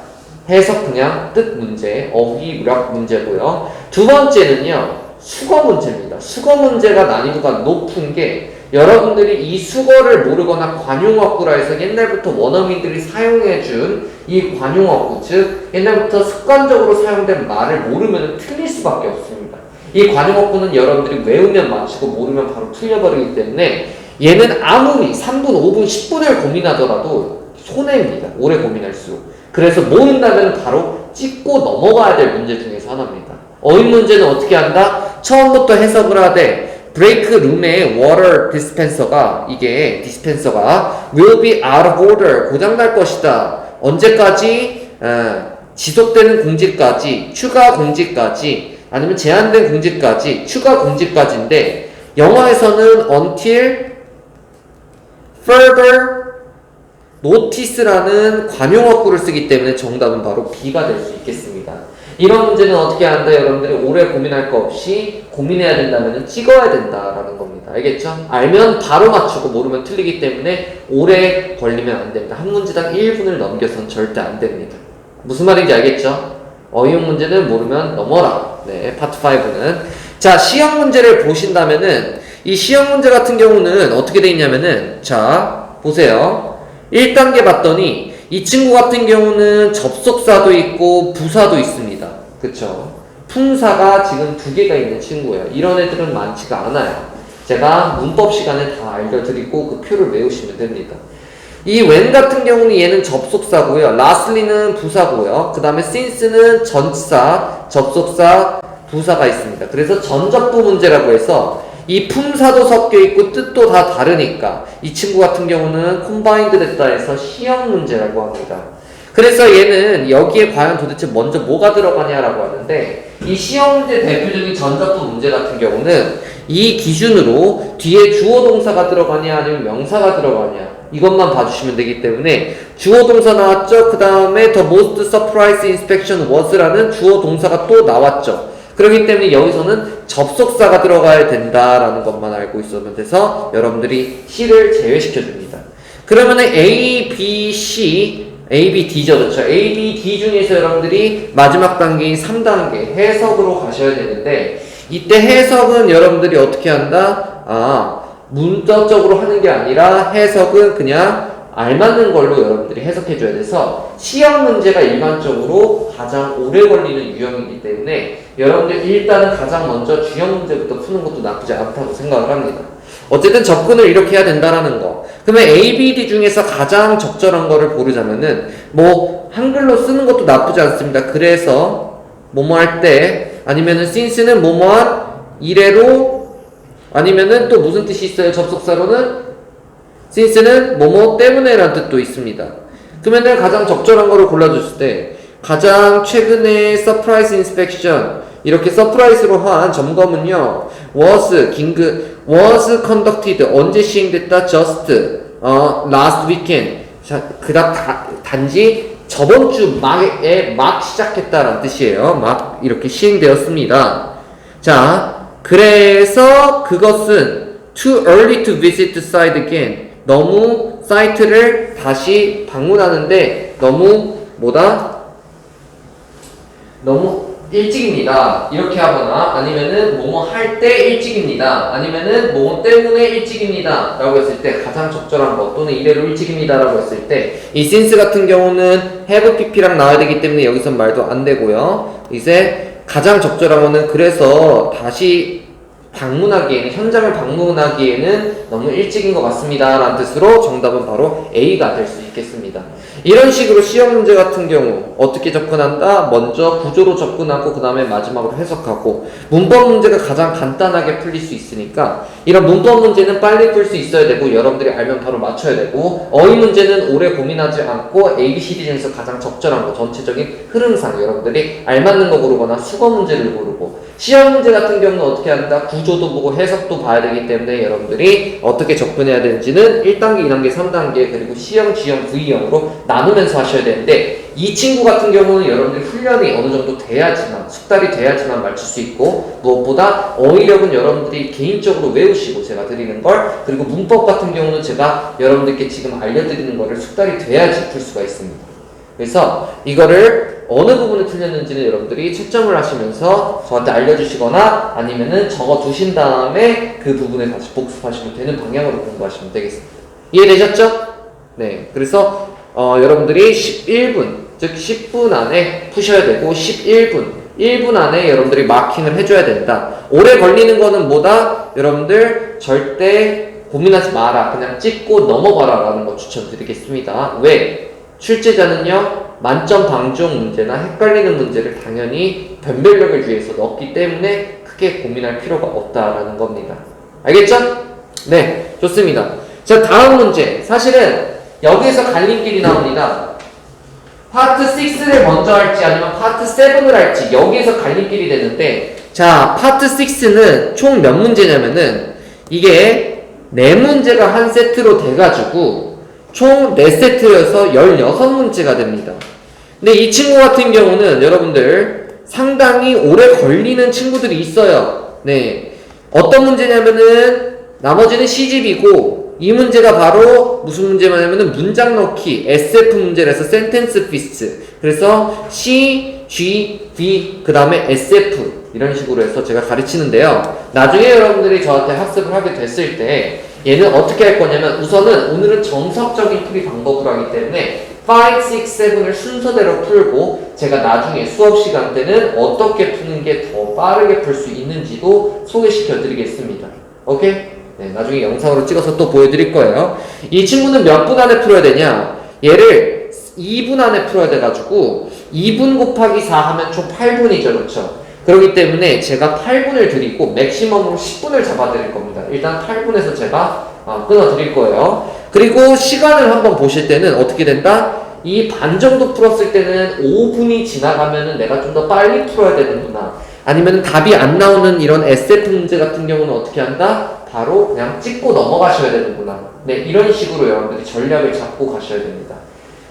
해석 그냥 뜻 문제, 어휘력 문제고요. 두 번째는요. 수거 문제입니다. 수거 문제가 난이도가 높은 게 여러분들이 이 수거를 모르거나 관용어구라 해서 옛날부터 원어민들이 사용해준 이 관용어구, 즉 옛날부터 습관적으로 사용된 말을 모르면 틀릴 수밖에 없습니다. 이 관용어구는 여러분들이 외우면 맞추고 모르면 바로 틀려버리기 때문에 얘는 아무리 3분, 5분, 10분을 고민하더라도 손해입니다. 오래 고민할수록. 그래서 모른다면 바로 찍고 넘어가야 될 문제 중에서 하나입니다. 어휘 문제는 어떻게 한다? 처음부터 해석을 하되 브레이크 룸의 water dispenser가 will be out of order 고장날 것이다. 언제까지? 지속되는 공지까지, 추가 공지까지, 아니면 제한된 공지까지, 추가 공지까지인데 영어에서는 until further notice라는 관용어구를 쓰기 때문에 정답은 바로 B가 될 수 있겠습니다. 이런 문제는 어떻게 한다? 여러분들이 오래 고민할 거 없이 고민해야 된다면 찍어야 된다라는 겁니다. 알겠죠? 알면 바로 맞추고 모르면 틀리기 때문에 오래 걸리면 안 됩니다. 한 문제당 1분을 넘겨서는 절대 안 됩니다. 무슨 말인지 알겠죠? 어휘형 문제는 모르면 넘어라. 파트 5는. 자, 시형 문제를 보신다면은 이 시형 문제 같은 경우는 어떻게 돼 있냐면은 자, 보세요. 1단계 봤더니 이 친구 같은 경우는 접속사도 있고 부사도 있습니다. 그쵸? 품사가 지금 2개가 있는 친구예요. 이런 애들은 많지가 않아요. 제가 문법 시간에 다 알려드리고 그 표를 외우시면 됩니다. 이 when 같은 경우는 얘는 접속사고요. lastly는 부사고요. 그 다음에 since는 전치사, 접속사, 부사가 있습니다. 그래서 전접부 문제라고 해서 이 품사도 섞여 있고 뜻도 다 다르니까 이 친구 같은 경우는 콤바인드 됐다 해서 시형 문제라고 합니다. 그래서 얘는 여기에 과연 도대체 먼저 뭐가 들어가냐라고 하는데 이 시형 문제 대표적인 전접부 문제 같은 경우는 이 기준으로 뒤에 주어 동사가 들어가냐 아니면 명사가 들어가냐 이것만 봐주시면 되기 때문에 주어 동사 나왔죠. 그 다음에 the most surprise inspection was라는 주어 동사가 또 나왔죠. 그렇기 때문에 여기서는 접속사가 들어가야 된다라는 것만 알고 있으면 돼서 여러분들이 C를 제외시켜 줍니다. 그러면은 A, B, C, A, B, D죠. 그렇죠? A, B, D 중에서 여러분들이 마지막 단계인 3단계 해석으로 가셔야 되는데 이때 해석은 여러분들이 어떻게 한다? 문자적으로 하는 게 아니라 해석은 그냥 알맞는 걸로 여러분들이 해석해줘야 돼서 시형 문제가 일반적으로 가장 오래 걸리는 유형이기 때문에 여러분들 일단은 가장 먼저 주형 문제부터 푸는 것도 나쁘지 않다고 생각을 합니다. 어쨌든 접근을 이렇게 해야 된다라는 거. 그러면 A, B, D 중에서 가장 적절한 거를 고르자면은 뭐 한글로 쓰는 것도 나쁘지 않습니다. 그래서 뭐뭐 할 때 아니면은 since는 뭐뭐한 이래로 아니면은 또 무슨 뜻이 있어요? 접속사로는 since는 뭐뭐 때문에라는 뜻도 있습니다. 그러면은 가장 적절한 거를 골라줬을 때 가장 최근에 서프라이즈 인스펙션 이렇게 서프라이즈로 한 점검은요 was conducted 언제 시행됐다 just last weekend 그다음 단지 저번 주 막에 막 시작했다라는 뜻이에요. 막 이렇게 시행되었습니다. 자 그래서 그것은 too early to visit the site again 너무 사이트를 다시 방문하는데 너무 일찍입니다. 이렇게 하거나 아니면은 뭐뭐 할 때 일찍입니다. 아니면은 뭐뭐 때문에 일찍입니다. 라고 했을 때 가장 적절한 것 또는 이래로 일찍입니다. 라고 했을 때 이 since 같은 경우는 have pp랑 나와야 되기 때문에 여기선 말도 안 되고요. 이제 가장 적절한 거는 그래서 다시 방문하기에는 현장을 방문하기에는 너무 일찍인 것 같습니다. 라는 뜻으로 정답은 바로 A가 될 수 있겠습니다. 이런 식으로 시험 문제 같은 경우 어떻게 접근한다? 먼저 구조로 접근하고 그 다음에 마지막으로 해석하고 문법 문제가 가장 간단하게 풀릴 수 있으니까 이런 문법 문제는 빨리 풀 수 있어야 되고 여러분들이 알면 바로 맞춰야 되고 어휘 문제는 오래 고민하지 않고 ABCD 중에서 가장 적절한 거 전체적인 흐름상 여러분들이 알맞는 거 고르거나 수거 문제를 고르고 시험 문제 같은 경우는 어떻게 한다? 구조도 보고 해석도 봐야 되기 때문에 여러분들이 어떻게 접근해야 되는지는 1단계, 2단계, 3단계 그리고 C형, G형, V형으로 나누면서 하셔야 되는데 이 친구 같은 경우는 여러분들이 훈련이 어느 정도 돼야지만 숙달이 돼야지만 맞출 수 있고 무엇보다 어휘력은 여러분들이 개인적으로 외우시고 제가 드리는 걸 그리고 문법 같은 경우는 제가 여러분들께 지금 알려드리는 거를 숙달이 돼야지 풀 수가 있습니다. 그래서 이거를 어느 부분에 틀렸는지는 여러분들이 채점을 하시면서 저한테 알려주시거나 아니면은 적어 두신 다음에 그 부분에 다시 복습하시면 되는 방향으로 공부하시면 되겠습니다. 이해되셨죠? 네. 그래서 여러분들이 11분, 즉 10분 안에 푸셔야 되고 1분 안에 여러분들이 마킹을 해줘야 된다. 오래 걸리는 거는 뭐다? 여러분들 절대 고민하지 마라. 그냥 찍고 넘어가라 라는 거 추천드리겠습니다. 왜? 출제자는요 만점 방종 문제나 헷갈리는 문제를 당연히 변별력을 위해서 넣었기 때문에 크게 고민할 필요가 없다라는 겁니다. 알겠죠? 네, 좋습니다. 자, 다음 문제. 사실은 여기에서 갈림길이 나옵니다. 파트 6를 먼저 할지 아니면 파트 7을 할지 여기에서 갈림길이 되는데 자, 파트 6는 총 몇 문제냐면은 이게 4문제가 한 세트로 돼가지고 총 4세트여서 16문제가 됩니다. 근데 이 친구 같은 경우는 여러분들 상당히 오래 걸리는 친구들이 있어요. 네. 어떤 문제냐면은 나머지는 C집이고 이 문제가 바로 무슨 문제냐면은 문장 넣기 SF 문제라서 센텐스 피스. 그래서 C, G, V 그 다음에 SF 이런 식으로 해서 제가 가르치는데요. 나중에 여러분들이 저한테 학습을 하게 됐을 때 얘는 어떻게 할 거냐면 우선은 오늘은 정석적인 풀이 방법을 하기 때문에 5, 6, 7을 순서대로 풀고 제가 나중에 수업 시간 때는 어떻게 푸는 게 더 빠르게 풀 수 있는지도 소개시켜 드리겠습니다. 오케이? 네, 나중에 영상으로 찍어서 또 보여드릴 거예요. 이 친구는 몇 분 안에 풀어야 되냐? 얘를 2분 안에 풀어야 돼가지고 2분 곱하기 4 하면 총 8분이죠. 그렇죠? 그렇기 때문에 제가 8분을 드리고 맥시멈으로 10분을 잡아드릴 겁니다. 일단 8분에서 제가 끊어드릴 거예요. 그리고 시간을 한번 보실 때는 어떻게 된다? 이 반 정도 풀었을 때는 5분이 지나가면은 내가 좀 더 빨리 풀어야 되는구나. 아니면 답이 안 나오는 이런 SF 문제 같은 경우는 어떻게 한다? 바로 그냥 찍고 넘어가셔야 되는구나. 네, 이런 식으로 여러분들이 전략을 잡고 가셔야 됩니다.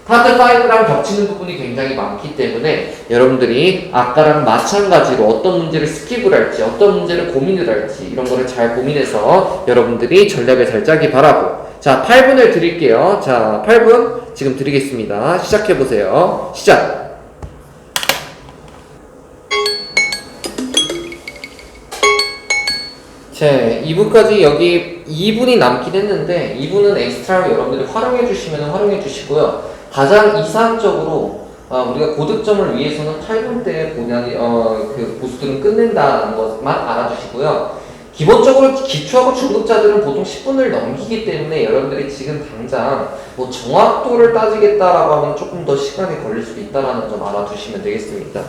파트 5랑 겹치는 부분이 굉장히 많기 때문에 여러분들이 아까랑 마찬가지로 어떤 문제를 스킵을 할지 어떤 문제를 고민을 할지 이런 거를 잘 고민해서 여러분들이 전략을 잘 짜기 바라고 자 8분을 드릴게요. 자 8분 지금 드리겠습니다. 시작해보세요. 시작! 네, 2부까지 여기 2분이 남긴 했는데 2분은 엑스트라로 여러분들이 활용해 주시면 활용해 주시고요. 가장 이상적으로 우리가 고득점을 위해서는 8분 때 그 고수들은 끝낸다는 것만 알아주시고요. 기본적으로 기초하고 중급자들은 보통 10분을 넘기기 때문에 여러분들이 지금 당장 뭐 정확도를 따지겠다라고 하면 조금 더 시간이 걸릴 수도 있다는 점 알아두시면 되겠습니다.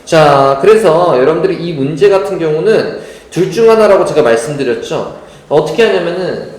자, 그래서 여러분들이 이 문제 같은 경우는 둘 중 하나라고 제가 말씀드렸죠. 어떻게 하냐면은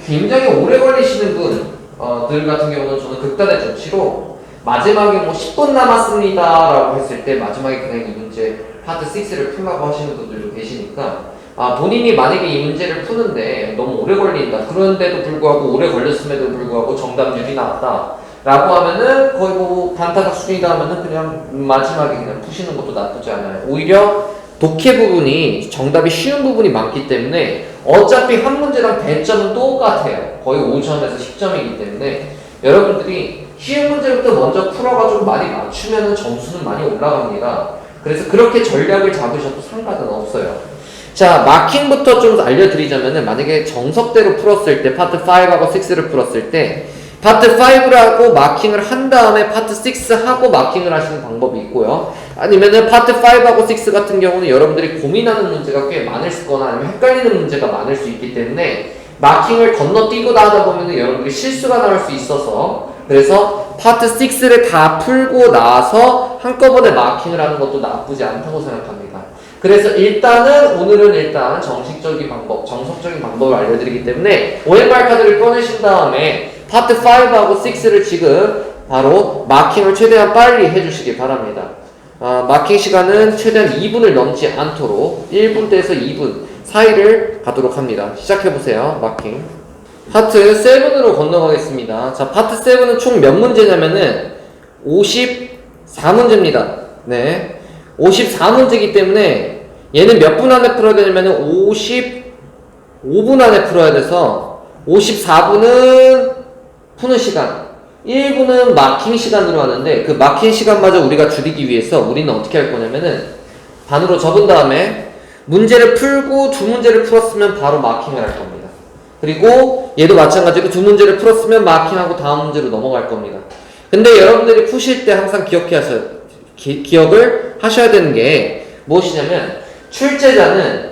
굉장히 오래 걸리시는 분들 같은 경우는 저는 극단의 조치로 마지막에 뭐 10분 남았습니다 라고 했을 때 마지막에 그냥 이 문제 파트 6를 풀라고 하시는 분들도 계시니까 본인이 만약에 이 문제를 푸는데 너무 오래 걸린다, 그런데도 불구하고 오래 걸렸음에도 불구하고 정답률이 나왔다 라고 하면은 거의 뭐 반타작 수준이다 하면은 그냥 마지막에 그냥 푸시는 것도 나쁘지 않아요. 오히려 독해 부분이 정답이 쉬운 부분이 많기 때문에 어차피 한 문제당 배점은 똑같아요. 거의 5점에서 10점이기 때문에 여러분들이 쉬운 문제부터 먼저 풀어가지고 많이 맞추면은 점수는 많이 올라갑니다. 그래서 그렇게 전략을 잡으셔도 상관은 없어요. 자, 마킹부터 좀 알려드리자면은 만약에 정석대로 풀었을 때 파트 5하고 6를 풀었을 때 파트 5를 하고 마킹을 한 다음에 파트 6 하고 마킹을 하시는 방법이 있고요. 아니면은 파트 5하고 6 같은 경우는 여러분들이 고민하는 문제가 꽤 많을 거나 아니면 헷갈리는 문제가 많을 수 있기 때문에 마킹을 건너뛰고 나가다 보면은 여러분들이 실수가 나올 수 있어서, 그래서 파트 6를 다 풀고 나서 한꺼번에 마킹을 하는 것도 나쁘지 않다고 생각합니다. 그래서 오늘은 일단 정석적인 방법을 알려드리기 때문에 OMR 카드를 꺼내신 다음에 파트 5하고 6를 지금 바로 마킹을 최대한 빨리 해주시기 바랍니다. 마킹 시간은 최대한 2분을 넘지 않도록 1분대에서 2분 사이를 가도록 합니다. 시작해보세요. 마킹. 파트 7으로 건너가겠습니다. 자, 파트 7은 총 몇 문제냐면은 54문제입니다. 네. 54문제이기 때문에 얘는 몇 분 안에 풀어야 되냐면은 55분 안에 풀어야 돼서 54분은 푸는 시간, 1분은 마킹 시간으로 하는데 그 마킹 시간마저 우리가 줄이기 위해서 우리는 어떻게 할 거냐면은 반으로 접은 다음에 문제를 풀고 두 문제를 풀었으면 바로 마킹을 할 겁니다. 그리고 얘도 마찬가지로 두 문제를 풀었으면 마킹하고 다음 문제로 넘어갈 겁니다. 근데 여러분들이 푸실 때 항상 기억을 하셔야 되는 게 무엇이냐면 출제자는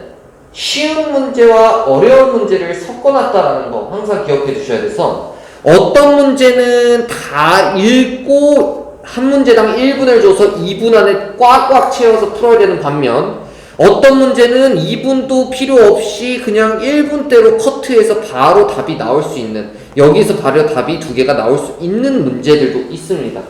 쉬운 문제와 어려운 문제를 섞어놨다라는 거 항상 기억해 두셔야 돼서 어떤 문제는 다 읽고 한 문제당 1분을 줘서 2분 안에 꽉꽉 채워서 풀어야 되는 반면 어떤 문제는 2분도 필요 없이 그냥 1분대로 커트해서 바로 답이 나올 수 있는, 여기서 바로 답이 두 개가 나올 수 있는 문제들도 있습니다.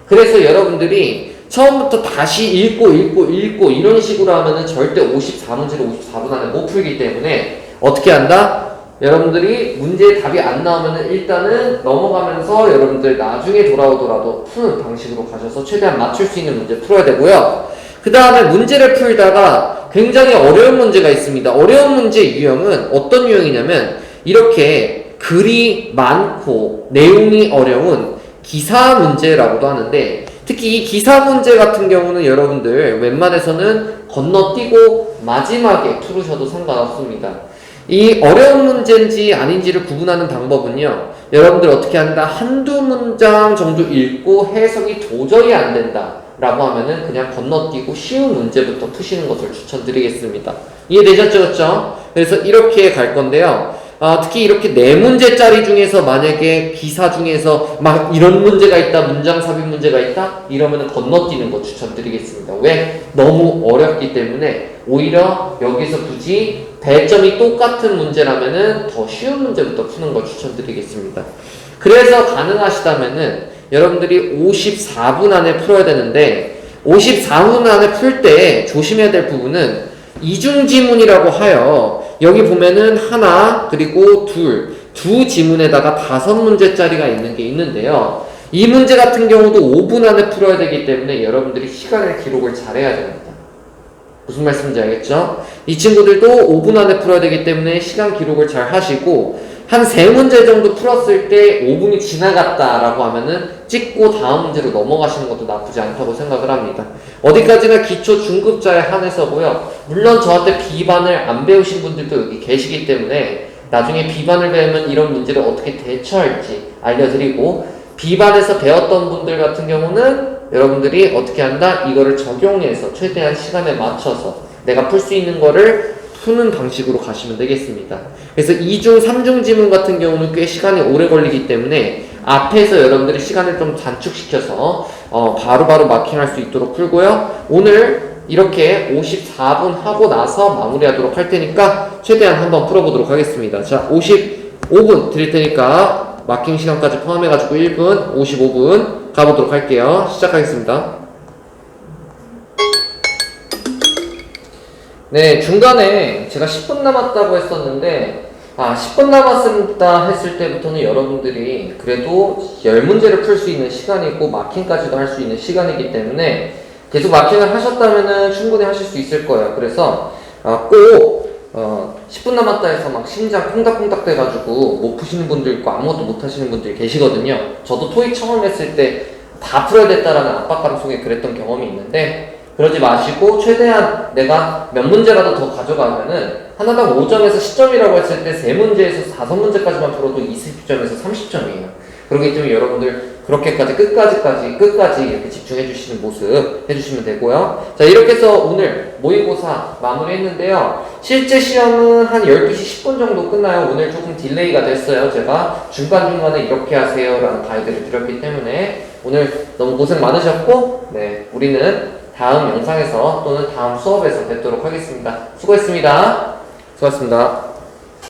그래서 여러분들이 처음부터 다시 읽고 이런 식으로 하면은 절대 54문제를 54분 안에 못 풀기 때문에 어떻게 한다? 여러분들이 문제에 답이 안 나오면은 일단은 넘어가면서 여러분들 나중에 돌아오더라도 푸는 방식으로 가셔서 최대한 맞출 수 있는 문제 풀어야 되고요. 그 다음에 문제를 풀다가 굉장히 어려운 문제가 있습니다. 어려운 문제 유형은 어떤 유형이냐면 이렇게 글이 많고 내용이 어려운 기사 문제라고도 하는데, 특히 이 기사 문제 같은 경우는 여러분들 웬만해서는 건너뛰고 마지막에 풀으셔도 상관없습니다. 이 어려운 문제인지 아닌지를 구분하는 방법은요, 여러분들 어떻게 한다? 한두 문장 정도 읽고 해석이 도저히 안 된다 라고 하면은 그냥 건너뛰고 쉬운 문제부터 푸시는 것을 추천드리겠습니다. 이해되셨죠? 그래서 이렇게 갈 건데요. 특히 이렇게 4문제짜리 중에서 만약에 기사 중에서 막 이런 문제가 있다, 문장 삽입 문제가 있다 이러면은 건너뛰는 거 추천드리겠습니다. 왜? 너무 어렵기 때문에 오히려 여기서 굳이 배점이 똑같은 문제라면은 더 쉬운 문제부터 푸는 걸 추천드리겠습니다. 그래서 가능하시다면은 여러분들이 54분 안에 풀어야 되는데 54분 안에 풀 때 조심해야 될 부분은 이중지문이라고 하여 여기 보면은 하나 그리고 두 지문에다가 5문제짜리가 있는 게 있는데요. 이 문제 같은 경우도 5분 안에 풀어야 되기 때문에 여러분들이 시간을 기록을 잘해야 됩니다. 무슨 말씀인지 알겠죠? 이 친구들도 5분 안에 풀어야 되기 때문에 시간 기록을 잘 하시고 한 3문제 정도 풀었을 때 5분이 지나갔다라고 하면은 찍고 다음 문제로 넘어가시는 것도 나쁘지 않다고 생각을 합니다. 어디까지나 기초 중급자에 한해서고요. 물론 저한테 비반을 안 배우신 분들도 여기 계시기 때문에 나중에 비반을 배우면 이런 문제를 어떻게 대처할지 알려드리고, 비반에서 배웠던 분들 같은 경우는 여러분들이 어떻게 한다? 이거를 적용해서 최대한 시간에 맞춰서 내가 풀 수 있는 거를 푸는 방식으로 가시면 되겠습니다. 그래서 2중, 3중 지문 같은 경우는 꽤 시간이 오래 걸리기 때문에 앞에서 여러분들이 시간을 좀 단축시켜서 바로바로 마킹할 수 있도록 풀고요. 오늘 이렇게 54분 하고 나서 마무리하도록 할 테니까 최대한 한번 풀어보도록 하겠습니다. 자, 55분 드릴 테니까 마킹 시간까지 포함해가지고 1분, 55분 가보도록 할게요. 시작하겠습니다. 네, 중간에 제가 10분 남았다고 했었는데 10분 남았습니다 했을 때부터는 여러분들이 그래도 10문제를 풀 수 있는 시간이고 마킹까지도 할 수 있는 시간이기 때문에 계속 마킹을 하셨다면 충분히 하실 수 있을 거예요. 그래서 꼭 10분 남았다 해서 막 심장 콩닥콩닥 돼가지고 못 푸시는 분들 있고 아무것도 못 하시는 분들이 계시거든요. 저도 토익 처음 했을 때 다 풀어야 됐다라는 압박감 속에 그랬던 경험이 있는데 그러지 마시고 최대한 내가 몇 문제라도 더 가져가면은 하나당 5점에서 10점이라고 했을 때 3문제에서 5문제까지만 풀어도 20점에서 30점이에요. 그렇기 때문에 여러분들 그렇게까지 끝까지 이렇게 집중해 주시는 모습 해주시면 되고요. 자, 이렇게 해서 오늘 모의고사 마무리 했는데요. 실제 시험은 한 12시 10분 정도 끝나요. 오늘 조금 딜레이가 됐어요. 제가 중간중간에 이렇게 하세요 라는 가이드를 드렸기 때문에 오늘 너무 고생 많으셨고, 네, 우리는 다음 영상에서 또는 다음 수업에서 뵙도록 하겠습니다. 수고했습니다. 수고하셨습니다.